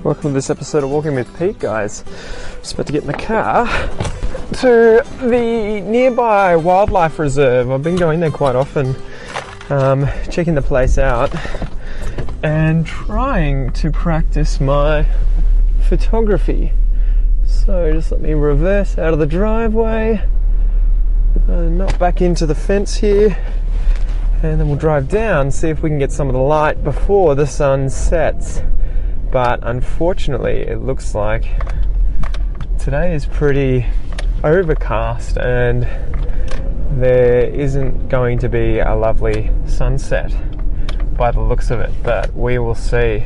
Welcome to this episode of Walking with Pete, guys. Just about to get in the car to the nearby wildlife reserve. I've been going there quite often, checking the place out and trying to practice my photography. So just let me reverse out of the driveway, not back into the fence here, and then we'll drive down, see if we can get some of the light before the sun sets. But unfortunately, it looks like today is pretty overcast and there isn't going to be a lovely sunset by the looks of it, but we will see.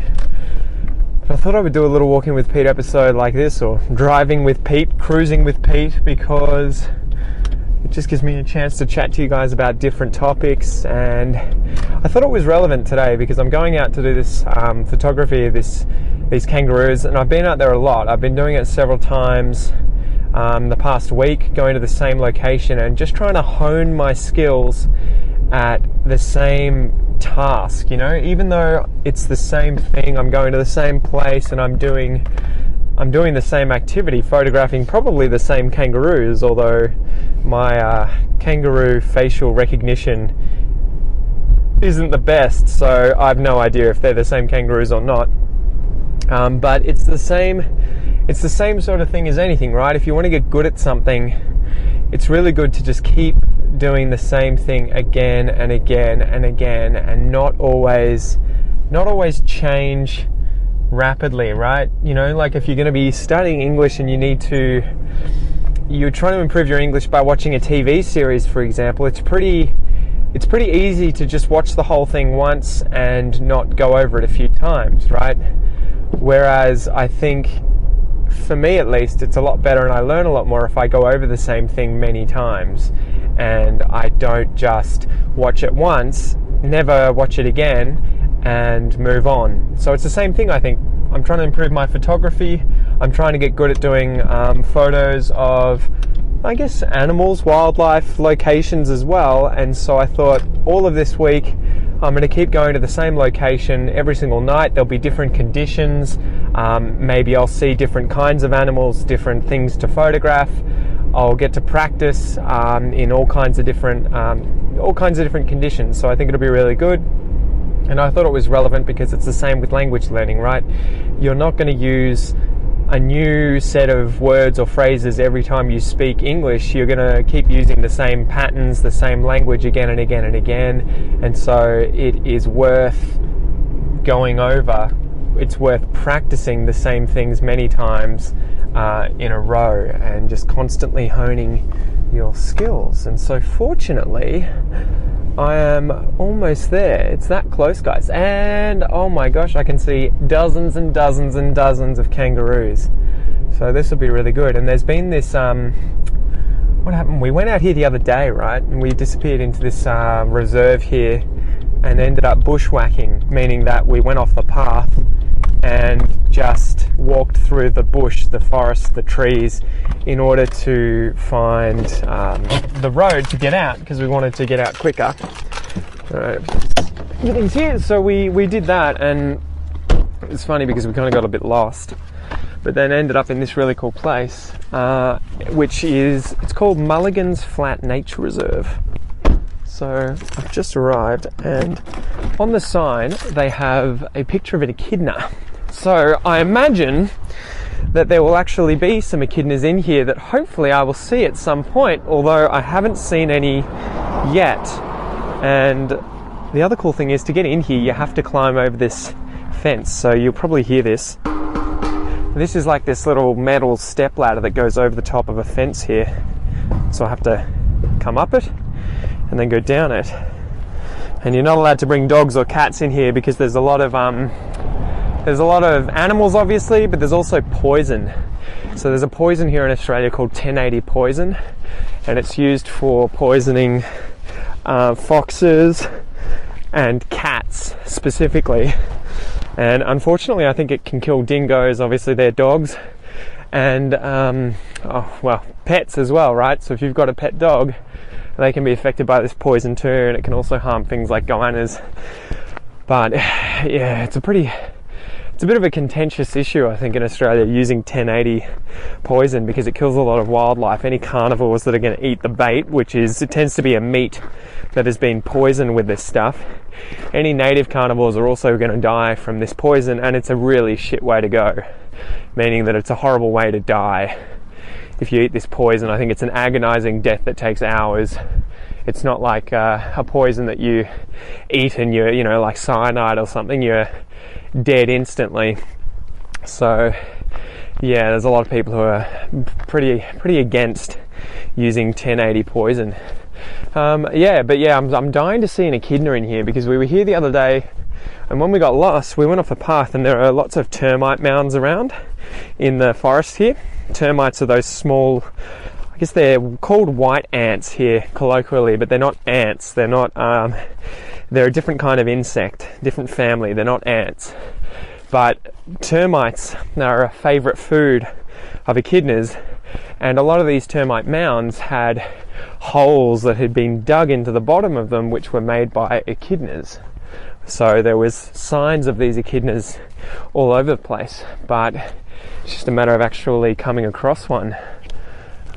But I thought I would do a little Walking with Pete episode like this, or driving with Pete, cruising with Pete, because it just gives me a chance to chat to you guys about different topics. And I thought it was relevant today because I'm going out to do this photography of these kangaroos, and I've been out there a lot. I've been doing it several times the past week, going to the same location and just trying to hone my skills at the same task, you know, even though it's the same thing. I'm going to the same place and I'm doing the same activity, photographing probably the same kangaroos, although my kangaroo facial recognition isn't the best, so I have no idea if they're the same kangaroos or not. But it's the same sort of thing as anything, right? If you want to get good at something, it's really good to just keep doing the same thing again and again and again, and not always change rapidly, right? You know, like if you're going to be studying English and you're trying to improve your English by watching a TV series, for example, it's pretty easy to just watch the whole thing once and not go over it a few times, right? Whereas I think, for me at least, it's a lot better and I learn a lot more if I go over the same thing many times and I don't just watch it once, never watch it again, and move on. So it's the same thing, I think. I'm trying to improve my photography. I'm trying to get good at doing photos of, I guess, animals, wildlife, locations as well. And so I thought all of this week I'm going to keep going to the same location every single night. There'll be different conditions. Maybe I'll see different kinds of animals, different things to photograph. I'll get to practice in all kinds of different conditions. So I think it'll be really good. And I thought it was relevant because it's the same with language learning, right? You're not going to use a new set of words or phrases every time you speak English. You're going to keep using the same patterns, the same language again and again and again. And so it is worth going over. It's worth practicing the same things many times in a row and just constantly honing your skills. And so fortunately, I am almost there. It's that close, guys. And oh my gosh, I can see dozens and dozens and dozens of kangaroos. So this will be really good. And there's been this, what happened? We went out here the other day, right? And we disappeared into this reserve here and ended up bushwhacking, meaning that we went off the path and just walked through the bush, the forest, the trees, in order to find the road to get out, because we wanted to get out quicker. All right, everything's here. So we did that, and it's funny because we kind of got a bit lost, but then ended up in this really cool place, it's called Mulligan's Flat Nature Reserve. So I've just arrived, and on the sign they have a picture of an echidna. So I imagine that there will actually be some echidnas in here that hopefully I will see at some point, although I haven't seen any yet. And the other cool thing is, to get in here you have to climb over this fence, so you'll probably hear this. This is like this little metal step ladder that goes over the top of a fence here, so I have to come up it and then go down it. And you're not allowed to bring dogs or cats in here because there's a lot of animals, obviously, but there's also poison. So there's a poison here in Australia called 1080 poison, and it's used for poisoning foxes and cats specifically. And unfortunately, I think it can kill dingoes. Obviously, they're dogs, and pets as well, right? So if you've got a pet dog, they can be affected by this poison too, and it can also harm things like goannas. But yeah, it's a pretty it's a bit of a contentious issue, I think, in Australia, using 1080 poison, because it kills a lot of wildlife. Any carnivores that are going to eat the bait, it tends to be a meat that has been poisoned with this stuff. Any native carnivores are also going to die from this poison, and it's a really shit way to go, meaning that it's a horrible way to die if you eat this poison. I think it's an agonizing death that takes hours. It's not like a poison that you eat and you're, like cyanide or something, you're dead instantly. So yeah, there's a lot of people who are pretty against using 1080 poison. I'm dying to see an echidna in here, because we were here the other day, and when we got lost, we went off the path, and there are lots of termite mounds around in the forest here. Termites are those small, I guess they're called white ants here colloquially, but they're not ants. They're not, they're a different kind of insect, different family. They're not ants. But termites are a favourite food of echidnas, and a lot of these termite mounds had holes that had been dug into the bottom of them, which were made by echidnas. So there was signs of these echidnas all over the place, but it's just a matter of actually coming across one.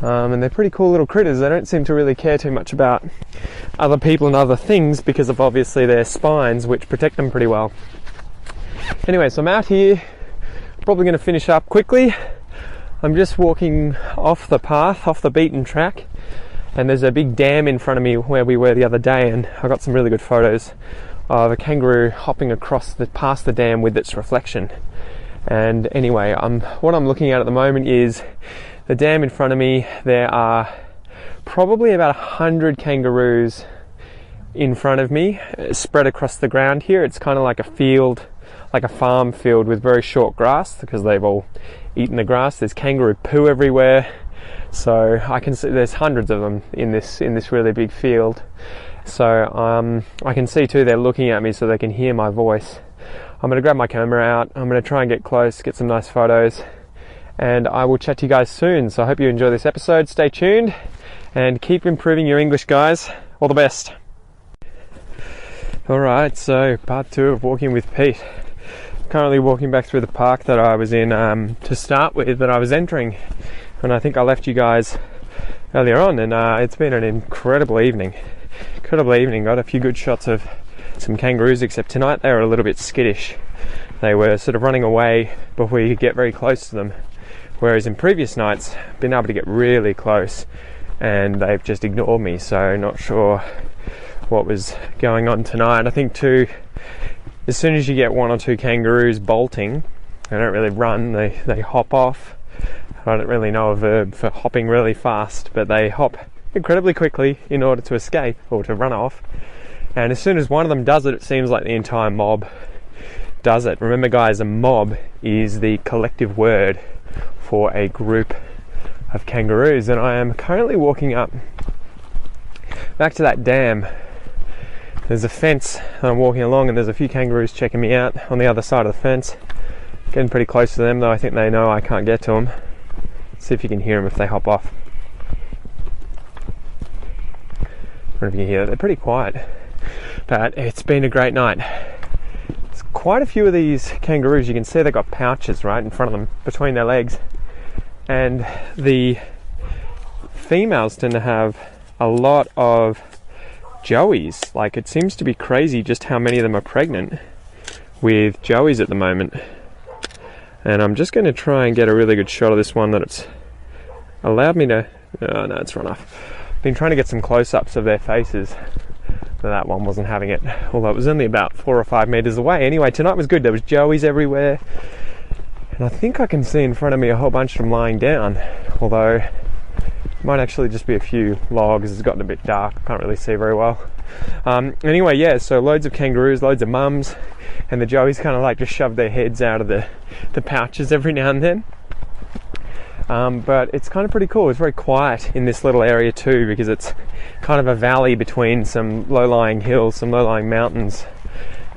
And they're pretty cool little critters. They don't seem to really care too much about other people and other things, because of obviously their spines, which protect them pretty well. Anyway, so I'm out here, probably going to finish up quickly. I'm just walking off the path, off the beaten track, and there's a big dam in front of me where we were the other day, and I got some really good photos of a kangaroo hopping past the dam with its reflection. And anyway, what I'm looking at the moment is the dam in front of me. There are probably about 100 kangaroos in front of me, spread across the ground here. It's kind of like a field, like a farm field with very short grass, because they've all eaten the grass. There's kangaroo poo everywhere, so I can see there's hundreds of them in this really big field. So I can see too they're looking at me, so they can hear my voice. I'm going to grab my camera out. I'm going to try and get close, get some nice photos, and I will chat to you guys soon. So I hope you enjoy this episode. Stay tuned and keep improving your English, guys. All the best. Alright, so part 2 of walking with Pete. Currently walking back through the park that I was in to start with, that I was entering, and I think I left you guys earlier on, and it's been an incredible evening. Got a few good shots of some kangaroos, except tonight they were a little bit skittish. They were sort of running away before you could get very close to them, whereas in previous nights I've been able to get really close and they've just ignored me. So not sure what was going on tonight. I think too, as soon as you get 1 or 2 kangaroos bolting, they don't really run, they hop off. I don't really know a verb for hopping really fast, but they hop incredibly quickly in order to escape or to run off. And as soon as one of them does it, it seems like the entire mob does it. Remember, guys, a mob is the collective word for a group of kangaroos. And I am currently walking up back to that dam. There's a fence that I'm walking along, and there's a few kangaroos checking me out on the other side of the fence. Getting pretty close to them, though I think they know I can't get to them. Let's see if you can hear them if they hop off. I don't know if you can hear that. They're pretty quiet. But it's been a great night. There's quite a few of these kangaroos. You can see they've got pouches right in front of them, between their legs. And the females tend to have a lot of joeys. Like, it seems to be crazy just how many of them are pregnant with joeys at the moment. And I'm just going to try and get a really good shot of this one that it's allowed me to... Oh no, it's run off. Been trying to get some close-ups of their faces, but that one wasn't having it, although it was only about 4 or 5 meters away. Anyway, tonight was good. There was joeys everywhere, and I think I can see in front of me a whole bunch of them lying down, although it might actually just be a few logs. It's gotten a bit dark, I can't really see very well. Anyway, yeah, so loads of kangaroos, loads of mums, and the joeys kind of like just shove their heads out of the pouches every now and then. But it's kind of pretty cool. It's very quiet in this little area too, because it's kind of a valley between some low-lying hills, some low-lying mountains,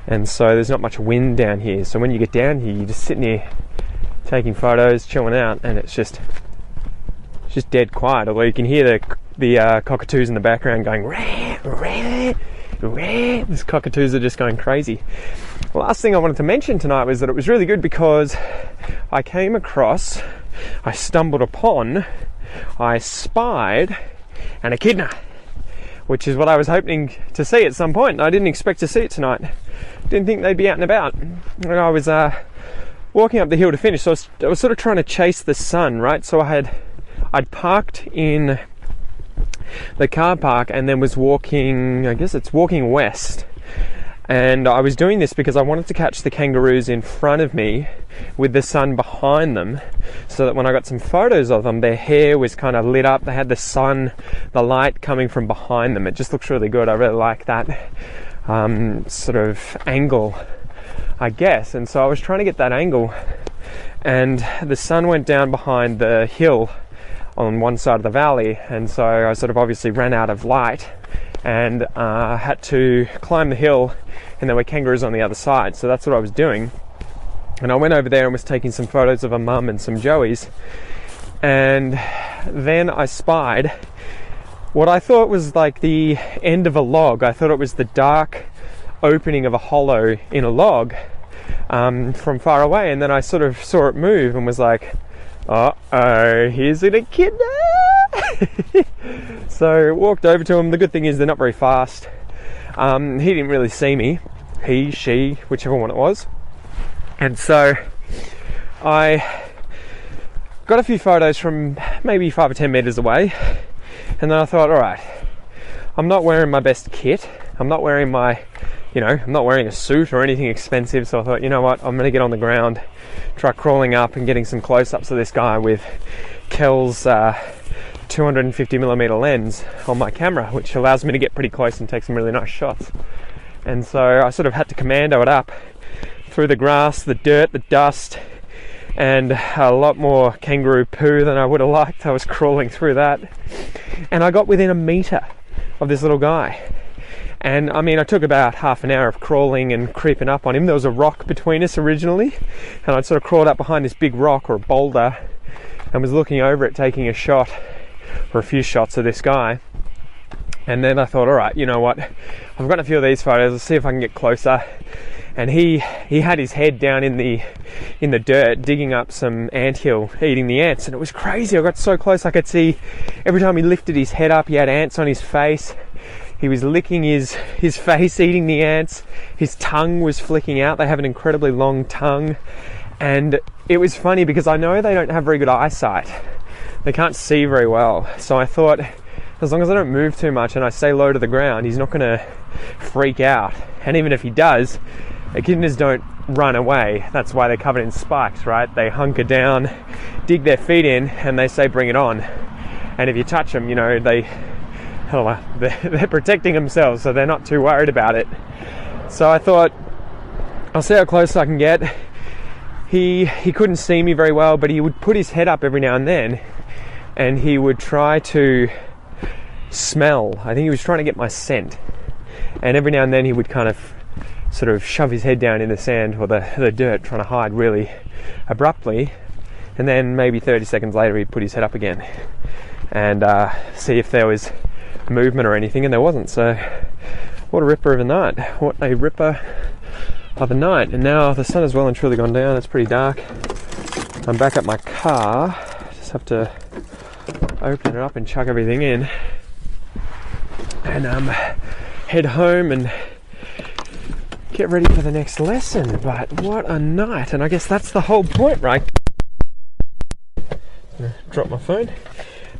and so there's not much wind down here. So when you get down here, you're just sitting here taking photos, chilling out, and it's just dead quiet. Although you can hear the cockatoos in the background going rah, rah, rah. These cockatoos are just going crazy. The last thing I wanted to mention tonight was that it was really good because I stumbled upon, I spied an echidna, which is what I was hoping to see at some point. I didn't expect to see it tonight. Didn't think they'd be out and about. And I was walking up the hill to finish, so I was sort of trying to chase the sun, right? So I'd parked in the car park and then was walking, I guess it's walking west. And I was doing this because I wanted to catch the kangaroos in front of me with the sun behind them, so that when I got some photos of them, their hair was kind of lit up. They had the light coming from behind them. It just looks really good. I really like that sort of angle, I guess. And so I was trying to get that angle, and the sun went down behind the hill on one side of the valley, and so I sort of obviously ran out of light and had to climb the hill, and there were kangaroos on the other side. So that's what I was doing. And I went over there and was taking some photos of a mum and some joeys. And then I spied what I thought was like the end of a log. I thought it was the dark opening of a hollow in a log from far away. And then I sort of saw it move and was like, uh-oh, here's an echidna! So walked over to him. The good thing is they're not very fast. He didn't really see me. He, she, whichever one it was. And so I got a few photos from maybe 5 or 10 meters away. And then I thought, all right, I'm not wearing my best kit. I'm not wearing I'm not wearing a suit or anything expensive. So I thought, you know what, I'm going to get on the ground, try crawling up and getting some close-ups of this guy with Kel's 250mm lens on my camera, which allows me to get pretty close and take some really nice shots. And so I sort of had to commando it up through the grass, the dirt, the dust, and a lot more kangaroo poo than I would have liked. I was crawling through that, and I got within a meter of this little guy. And I mean, I took about half an hour of crawling and creeping up on him. There was a rock between us originally, and I'd sort of crawled up behind this big rock or a boulder and was looking over it, taking a shot or a few shots of this guy. And then I thought, all right, you know what, I've got a few of these photos, let's see if I can get closer. And he had his head down in the dirt, digging up some anthill, eating the ants, and it was crazy. I got so close I could see every time he lifted his head up, he had ants on his face. He was licking his face, eating the ants. His tongue was flicking out. They have an incredibly long tongue. And it was funny because I know they don't have very good eyesight. They can't see very well. So I thought, as long as I don't move too much and I stay low to the ground, he's not going to freak out. And even if he does, echidnas don't run away. That's why they're covered in spikes, right? They hunker down, dig their feet in, and they say, bring it on. And if you touch them, they're protecting themselves, so they're not too worried about it. So I thought, I'll see how close I can get. He couldn't see me very well, but he would put his head up every now and then, and he would try to smell. I think he was trying to get my scent. And every now and then he would kind of sort of shove his head down in the sand or the dirt, trying to hide really abruptly. And then maybe 30 seconds later he'd put his head up again and see if there was movement or anything, and there wasn't. So what a ripper of a night. What a ripper of a night. And now the sun has well and truly gone down. It's pretty dark. I'm back at my car. Just have to open it up and chuck everything in and head home and get ready for the next lesson. But what a night. And I guess that's the whole point, right? Drop my phone.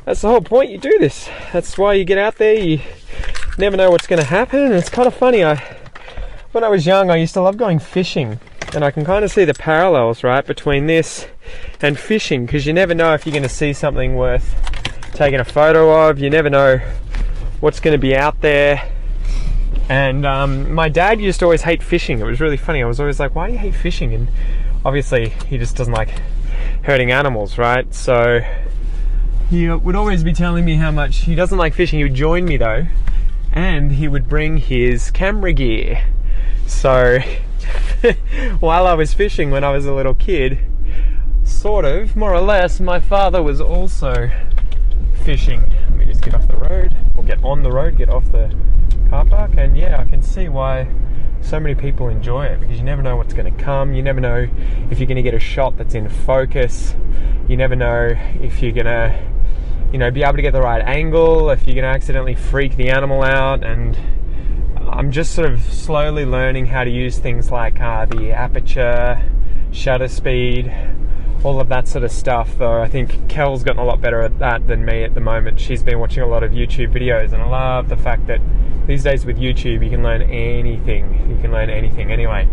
That's the whole point. You do this. That's why you get out there. You never know what's going to happen. And it's kind of funny. When I was young, I used to love going fishing. And I can kind of see the parallels, right, between this and fishing. Because you never know if you're going to see something worth taking a photo of. You never know what's going to be out there. And my dad used to always hate fishing. It was really funny. I was always like, why do you hate fishing? And obviously, he just doesn't like hurting animals, right? So he would always be telling me how much he doesn't like fishing. He would join me though, and he would bring his camera gear. So while I was fishing when I was a little kid, sort of, more or less, my father was also fishing. Let me just get off the road, or get on the road, get off the car park, and yeah, I can see why so many people enjoy it, because you never know what's going to come. You never know if you're going to get a shot that's in focus. You never know if you're going to, be able to get the right angle, if you're going to accidentally freak the animal out. And I'm just sort of slowly learning how to use things like the aperture, shutter speed, all of that sort of stuff, though I think Kel's gotten a lot better at that than me at the moment. She's been watching a lot of YouTube videos, and I love the fact that these days with YouTube you can learn anything. Anyway,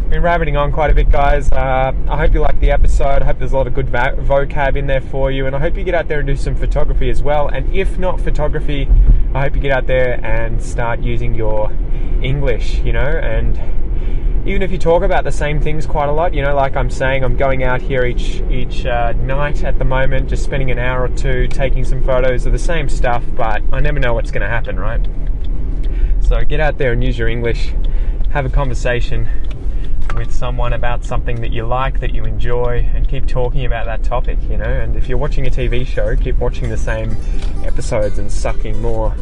been rabbiting on quite a bit, guys. I hope you like the episode. I hope there's a lot of good vocab in there for you, and I hope you get out there and do some photography as well. And if not photography, I hope you get out there and start using your English, and even if you talk about the same things quite a lot, like I'm saying, I'm going out here each night at the moment, just spending an hour or two taking some photos of the same stuff, but I never know what's going to happen, right? So get out there and use your English, have a conversation with someone about something that you like, that you enjoy, and keep talking about that topic, and if you're watching a TV show, keep watching the same episodes and sucking more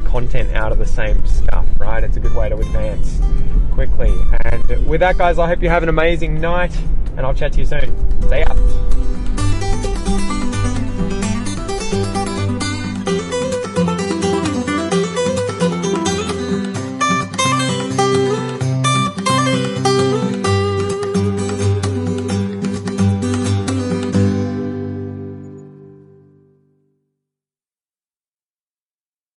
content out of the same stuff, right? It's a good way to advance quickly. And with that, guys, I hope you have an amazing night, and I'll chat to you soon. See ya.